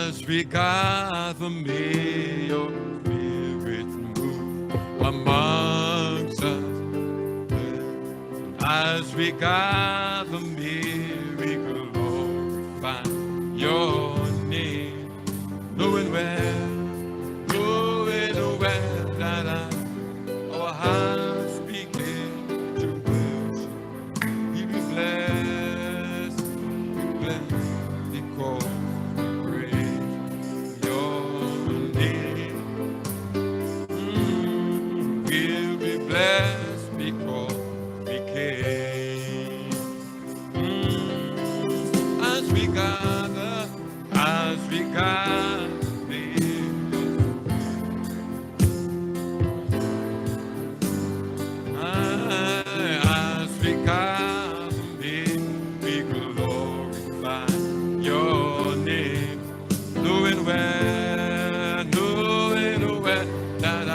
As we gather, may your spirit move amongst us. As we gather, may we glorify your name, knowing well that our hearts begin to worship. We be blessed, because we'll be blessed because we came. As we gather, as we gather, as we gather, we glorify your name, knowing well that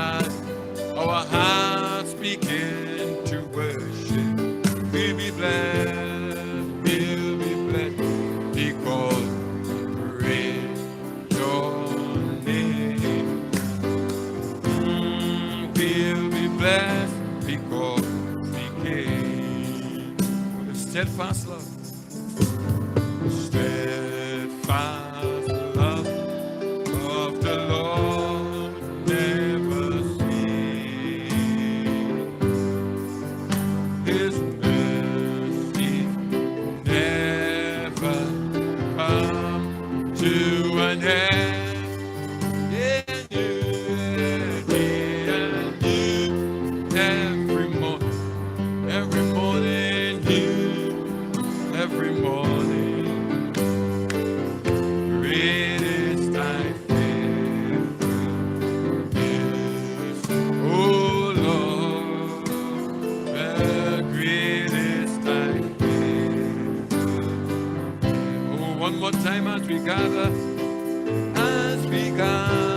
our hearts begin to worship. We'll be blessed, because we praise your name. We'll be blessed because we came with a steadfast love. Steadfast love of the Lord never ceases. His mercy never comes to an end. Every morning, great is thy faithfulness, oh Lord, great is thy faithfulness. Oh, one more time as we gather, as we gather.